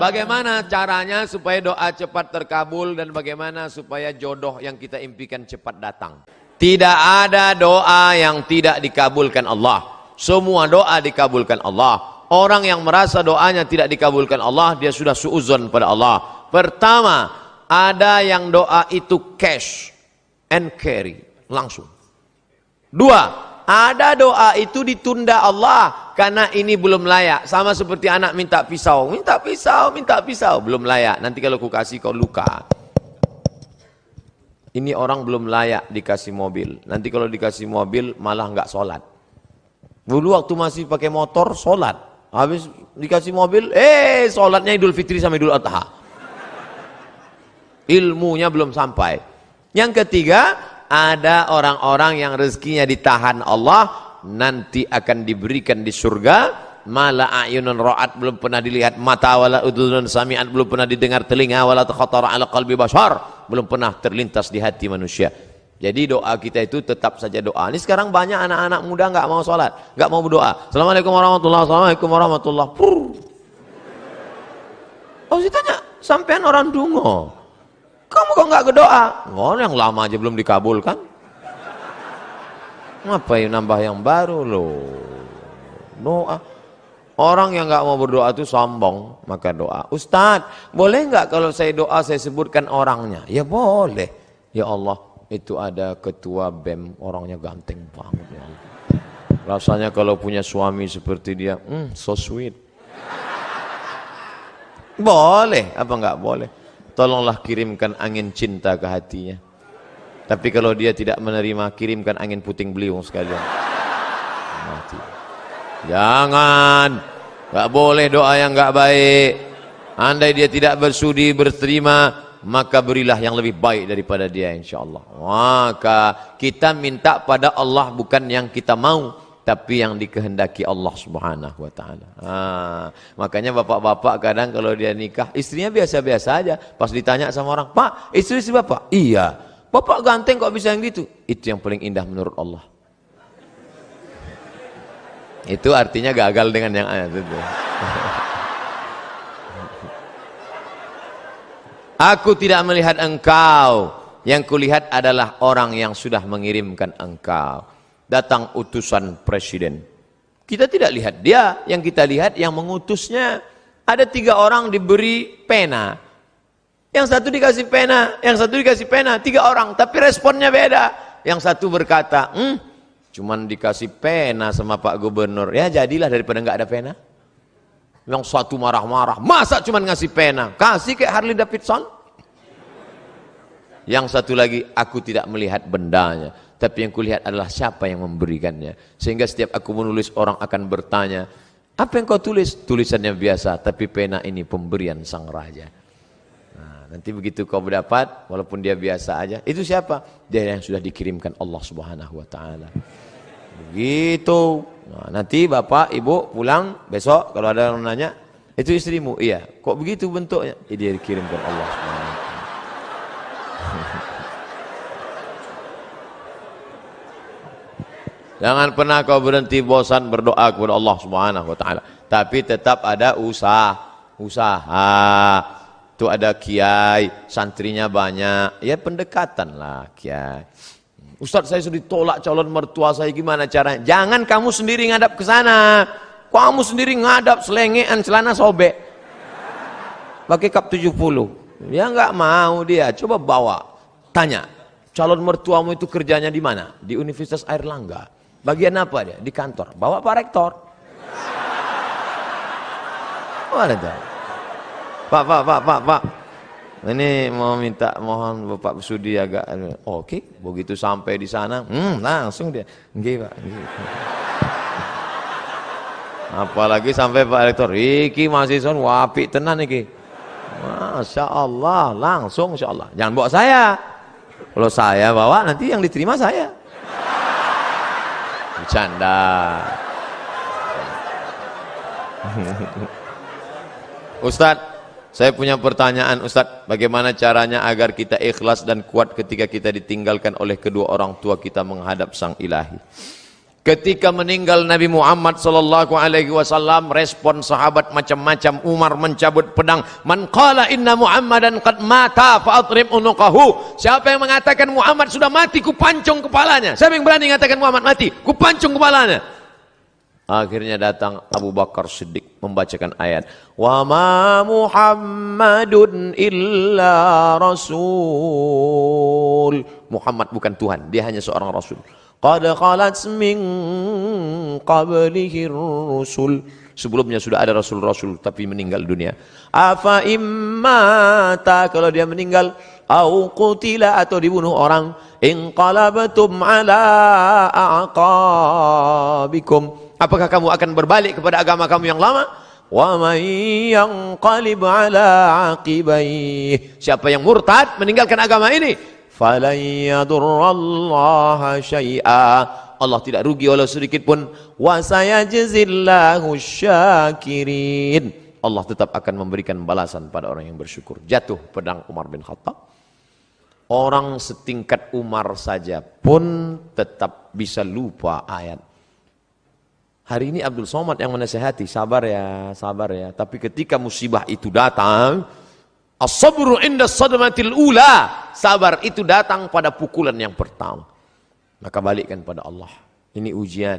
Bagaimana caranya supaya doa cepat terkabul dan bagaimana supaya jodoh yang kita impikan cepat datang? Tidak ada doa yang tidak dikabulkan Allah. Semua doa dikabulkan Allah. Orang yang merasa doanya tidak dikabulkan Allah, dia sudah suudzon pada Allah. Pertama, ada yang doa itu cash and carry, langsung. Dua, ada doa itu ditunda Allah karena ini belum layak. Sama seperti anak minta pisau, minta pisau, minta pisau, belum layak. Nanti kalau ku kasih kau luka. Ini orang belum layak dikasih mobil. Nanti kalau dikasih mobil malah nggak sholat. Dulu waktu masih pakai motor sholat, habis dikasih mobil, sholatnya Idul Fitri sama Idul Adha. Ilmunya belum sampai. Yang ketiga, ada orang-orang yang rezekinya ditahan Allah, nanti akan diberikan di surga. Mala a'yunun ra'at, belum pernah dilihat mata, wala udhunun sami'at, belum pernah didengar telinga, wala takhatara ala qalbi bashar, belum pernah terlintas di hati manusia. Jadi doa kita itu tetap saja doa. Ini sekarang banyak anak-anak muda nggak mau sholat, nggak mau berdoa. Assalamualaikum warahmatullahi wabarakatuh. Assalamualaikum warahmatullahi wabarakatuh. Oh, saya tanya, sampean orang dungo, kamu kok nggak berdoa? Oh, yang lama aja belum dikabulkan. Ngapain nambah yang baru loh? Doa. Orang yang nggak mau berdoa itu sombong, maka doa. Ustadz, boleh nggak kalau saya doa saya sebutkan orangnya? Ya boleh. Ya Allah, itu ada ketua BEM, orangnya ganteng banget ya Allah. Rasanya kalau punya suami seperti dia, so sweet. Boleh, apa nggak boleh? Tolonglah kirimkan angin cinta ke hatinya. Tapi kalau dia tidak menerima, kirimkan angin puting beliung sekalian. Mati. Jangan, nggak boleh doa yang nggak baik. Andai dia tidak bersudi berterima, maka berilah yang lebih baik daripada dia, insya Allah. Maka kita minta pada Allah bukan yang kita mau, tapi yang dikehendaki Allah Subhanahu wa ta'ala. Makanya bapak-bapak kadang kalau dia nikah, istrinya biasa-biasa aja. Pas ditanya sama orang, Pak, istri bapak? Iya. Bapak ganteng kok bisa yang gitu? Itu yang paling indah menurut Allah. Itu artinya gagal dengan yang ayat itu. Aku tidak melihat engkau, yang kulihat adalah orang yang sudah mengirimkan engkau. Datang utusan presiden, kita tidak lihat dia, yang kita lihat yang mengutusnya. Ada 3 orang diberi pena, yang satu dikasih pena, yang satu dikasih pena, 3 orang, tapi responnya beda. Yang satu berkata, cuman dikasih pena sama Pak Gubernur, ya jadilah daripada nggak ada pena. Yang satu marah-marah, masa cuman ngasih pena, kasih kayak Harley Davidson. Yang satu lagi, aku tidak melihat bendanya, tapi yang kulihat adalah siapa yang memberikannya. Sehingga setiap aku menulis, orang akan bertanya, apa yang kau tulis? Tulisannya biasa, tapi pena ini pemberian sang raja. Nah, nanti begitu kau mendapat, walaupun dia biasa aja, itu siapa? Dia yang sudah dikirimkan Allah Subhanahu wa ta'ala. Begitu. Nah, nanti bapak, ibu pulang besok, kalau ada yang nanya, itu istrimu? Iya. Kok begitu bentuknya? Dia dikirimkan Allah Subhanahu wa ta'ala. Jangan pernah kau berhenti bosan berdoa kepada Allah Subhanahu wa ta'ala. Tapi tetap ada usaha. Itu ada kiai, santrinya banyak. Ya pendekatan lah kiai. Ustadz, saya sudah ditolak calon mertua saya, gimana caranya? Jangan kamu sendiri ngadap ke sana. Kamu sendiri ngadap selengean celana sobek. Pakai kap 70. Ya nggak mau dia. Coba bawa. Tanya, calon mertuamu itu kerjanya di mana? Di Universitas Airlangga. Bagian apa dia? Di kantor. Bawa Pak Rektor. Pak. Ini mau minta, mohon Bapak Sudi agak. Oke, begitu sampai di sana, langsung dia. Nggih, Pak. Nggih. Apalagi sampai Pak Rektor, iki mahasiswa wapi tenan iki. Masya Allah, langsung Insya Allah. Jangan bawa saya. Kalau saya bawa, nanti yang diterima saya. Bercanda. Ustadz, saya punya pertanyaan Ustadz, bagaimana caranya agar kita ikhlas dan kuat ketika kita ditinggalkan oleh kedua orang tua kita menghadap Sang Ilahi? Ketika meninggal Nabi Muhammad sallallahu alaihi wasallam, respon sahabat macam-macam. Umar mencabut pedang. Man qala inna Muhammadan qad mata fa adrib unuqahu. Siapa yang mengatakan Muhammad sudah mati, ku pancung kepalanya. Siapa yang berani mengatakan Muhammad mati, ku pancung kepalanya. Akhirnya datang Abu Bakar Siddiq membacakan ayat, wa ma Muhammadun illa rasul. Muhammad bukan Tuhan, dia hanya seorang rasul. Qad khalat min qablihi rusul. Sebelumnya sudah ada rasul-rasul tapi meninggal dunia. Afa immata, kalau dia meninggal, au qutila, atau dibunuh orang, inqalabtum ala aqabikum, apakah kamu akan berbalik kepada agama kamu yang lama? Wa may yanqalib ala aqibaihi, siapa yang murtad meninggalkan agama ini, falan yadurrallaha syai'a, Allah tidak rugi oleh sedikit pun. Wa sayajzillahu syakirin, Allah tetap akan memberikan balasan pada orang yang bersyukur. Jatuh pedang Umar bin Khattab. Orang setingkat Umar saja pun tetap bisa lupa ayat. Hari ini Abdul Somad yang menasihati, sabar ya, sabar ya. Tapi ketika musibah itu datang, as-sabru inda sadmatil ula, sabar itu datang pada pukulan yang pertama. Maka balikkan pada Allah. Ini ujian.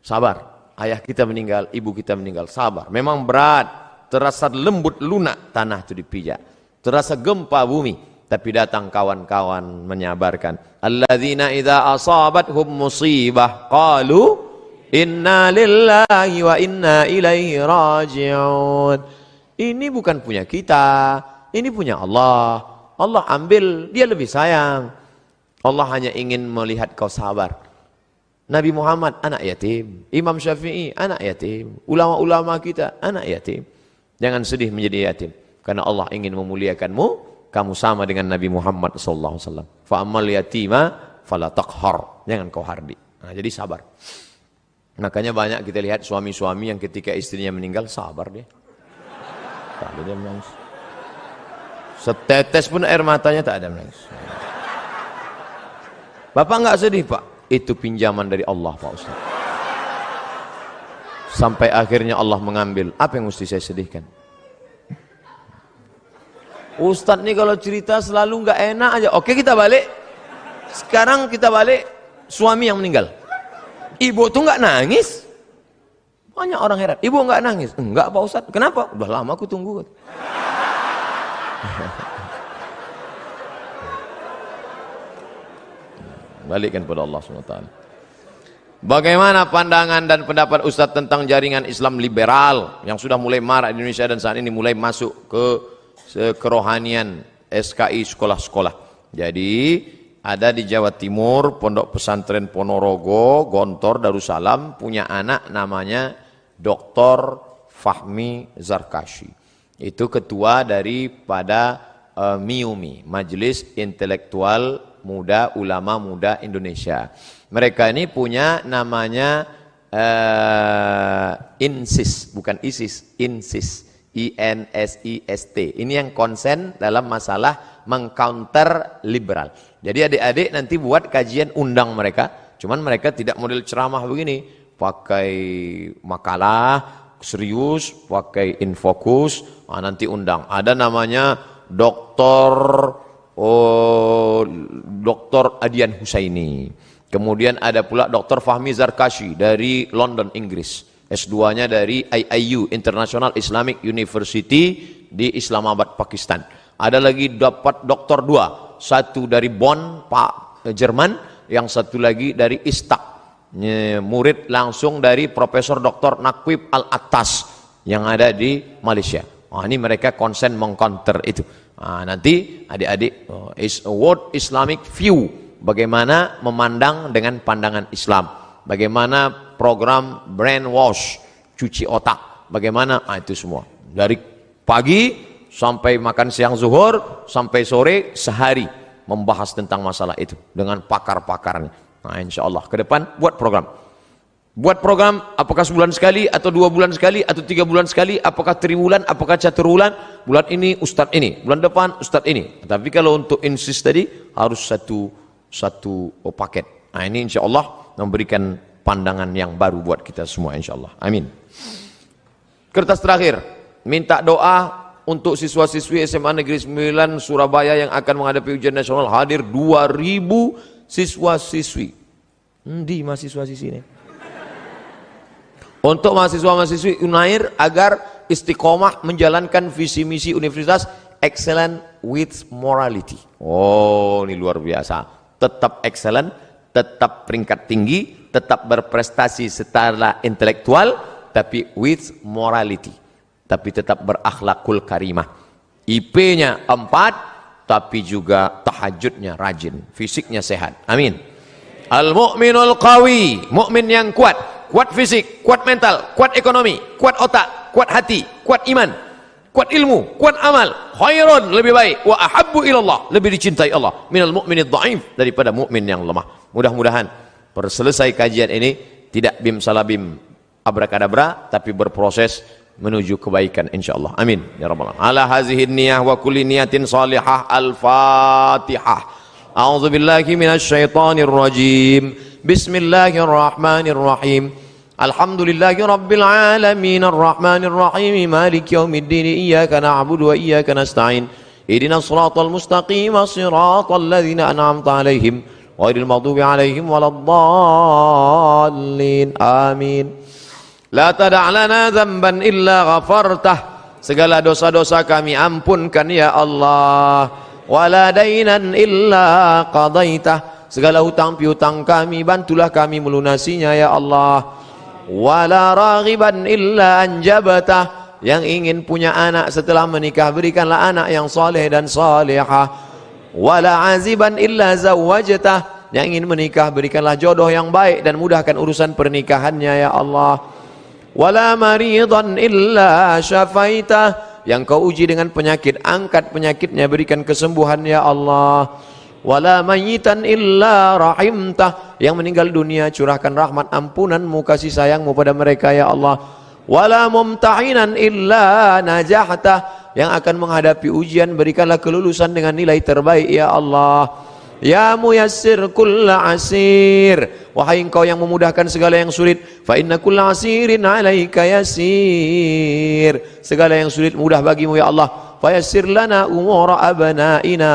Sabar. Ayah kita meninggal, ibu kita meninggal. Sabar. Memang berat. Terasa lembut lunak tanah itu dipijak. Terasa gempa bumi. Tapi datang kawan-kawan menyabarkan. Alladzina idza asabathum musibah qalu inna lillahi wa inna ilaihi raji'un. Ini bukan punya kita. Ini punya Allah. Allah ambil, dia lebih sayang. Allah hanya ingin melihat kau sabar. Nabi Muhammad anak yatim, Imam Syafi'i anak yatim, ulama-ulama kita anak yatim. Jangan sedih menjadi yatim, karena Allah ingin memuliakanmu. Kamu sama dengan Nabi Muhammad sallallahu alaihi wasallam. Fa ammal yatima fala taqhar, jangan kau hardi. Nah, jadi sabar. Makanya banyak kita lihat suami-suami yang ketika istrinya meninggal sabar dia. Tak ada dia menangis. Setetes pun air matanya tak ada menangis. Bapak enggak sedih, Pak? Itu pinjaman dari Allah, Pak Ustaz. Sampai akhirnya Allah mengambil. Apa yang mesti saya sedihkan? Ustaz nih kalau cerita selalu enggak enak aja. Oke, kita balik. Sekarang kita balik, suami yang meninggal. Ibu tuh enggak nangis. Banyak orang heran. Ibu enggak nangis. Enggak, Pak Ustaz. Kenapa? Udah lama aku tunggu. Balikkan pada Allah SWT. Bagaimana pandangan dan pendapat Ustadz tentang jaringan Islam liberal yang sudah mulai marak di Indonesia dan saat ini mulai masuk ke kerohanian SKI sekolah-sekolah. Jadi ada di Jawa Timur Pondok Pesantren Ponorogo, Gontor Darussalam punya anak namanya Dr. Fahmi Zarkashi. Itu ketua daripada MIUMI, Majelis Intelektual Muda Ulama Muda Indonesia. Mereka ini punya namanya INSIS, bukan ISIS, INSIS, INSIST. Ini yang konsen dalam masalah mengcounter liberal. Jadi adik-adik nanti buat kajian, undang mereka. Cuman mereka tidak model ceramah begini, pakai makalah serius, pakai infokus. Nanti undang. Ada namanya Dr. Adian Husaini. Kemudian ada pula Dr. Fahmi Zarkashi dari London, Inggris. S2-nya dari IIU, International Islamic University di Islamabad, Pakistan. Ada lagi dapat doktor 2. Satu dari Bonn, Pak Jerman, yang satu lagi dari Istak. Murid langsung dari Profesor Dr. Naqib Al-Attas yang ada di Malaysia. Ini mereka konsen mengcounter itu. Nanti adik-adik is a world Islamic view, bagaimana memandang dengan pandangan Islam, bagaimana program brainwash, cuci otak, bagaimana itu semua dari pagi sampai makan siang zuhur sampai sore sehari membahas tentang masalah itu dengan pakar-pakarnya. Insya Allah ke depan buat program, apakah sebulan sekali atau 2 bulan sekali atau 3 bulan sekali, apakah triwulan, apakah caturwulan, bulan ini ustadz ini, bulan depan ustadz ini. Tapi kalau untuk insist tadi harus satu paket. Ini insya Allah memberikan pandangan yang baru buat kita semua insyaallah. Amin. Kertas terakhir, minta doa untuk siswa-siswi SMA Negeri 9 Surabaya yang akan menghadapi ujian nasional. Hadir 2000 siswa-siswi. Di mahasiswa-siswi ini. Untuk mahasiswa-mahasiswi Unair agar istiqomah menjalankan visi misi universitas excellent with morality. Oh, ini luar biasa. Tetap excellent, tetap peringkat tinggi, tetap berprestasi secara intelektual, tapi with morality. Tapi tetap berakhlakul karimah. IP-nya 4, tapi juga tahajudnya rajin, fisiknya sehat. Amin. Al-mu'minul qawi, mukmin yang kuat, kuat fisik, kuat mental, kuat ekonomi, kuat otak, kuat hati, kuat iman, kuat ilmu, kuat amal, khairun, lebih baik, wa ahabbu ilallah, lebih dicintai Allah, minal mu'minid dhaif, daripada mukmin yang lemah. Mudah-mudahan selesai kajian ini tidak bim salabim abrakadabra, tapi berproses menuju kebaikan insyaallah. Amin ya rabbal alamin. Ala hazihi niyah wa kulli niyatin salihah. Al-Fatihah. A'udzu billahi minasyaitonir rajim. Bismillahirrahmanirrahim. Alhamdulillahi rabbil alamin arrahmanir rahim maliki yaumiddin iyyaka na'budu wa iyyaka nasta'in. Ihdinas shiratal mustaqim shiratal ladzina an'amta 'alaihim ghairil maghdubi 'alaihim waladdallin. Amin. La tada' lana dzamban illa ghafartah. Segala dosa-dosa kami ampunkan ya Allah. Wala dainan illa qadaitah. Segala hutang piutang kami bantulah kami melunasinya ya Allah. Wala raghiban illa anjabatah. Yang ingin punya anak setelah menikah berikanlah anak yang saleh dan salihah. Wala aziban illa zawwajtah. Yang ingin menikah berikanlah jodoh yang baik dan mudahkan urusan pernikahannya ya Allah. Wala maridan illa syafaitah. Yang kau uji dengan penyakit, angkat penyakitnya, berikan kesembuhan ya Allah. Wala mayyitan illa rahimtah. Yang meninggal dunia curahkan rahmat ampunanmu, kasih sayangmu pada mereka ya Allah. Wala mumtahinan illa najahtah. Yang akan menghadapi ujian berikanlah kelulusan dengan nilai terbaik ya Allah. Ya muyassir kulla asir. Wahai engkau yang memudahkan segala yang sulit. Fa inna kulla asirin alaika yasir. Segala yang sulit mudah bagimu ya Allah. Fa yassir lana umura abnaina.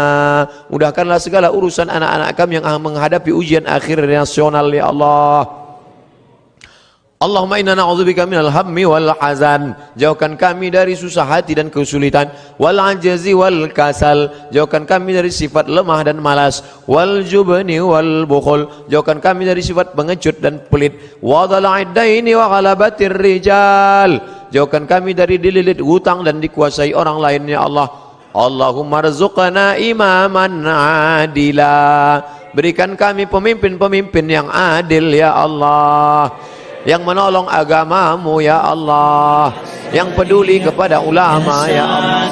Mudahkanlah segala urusan anak-anak kami yang menghadapi ujian akhir nasional ya Allah. Allahumma inna na'udzubika minal hammi wal hazan. Jauhkan kami dari susah hati dan kesulitan. Wal ajzi wal kasal. Jauhkan kami dari sifat lemah dan malas. Wal jubni wal bukhul. Jauhkan kami dari sifat pengecut dan pelit. Wa dhala'id daini wa ghalabatir rijal. Jauhkan kami dari dililit hutang dan dikuasai orang lain ya Allah. Allahumma rzuqna imaman adila. Berikan kami pemimpin-pemimpin yang adil ya Allah. Yang menolong agamamu ya Allah, yang peduli kepada ulama ya Allah.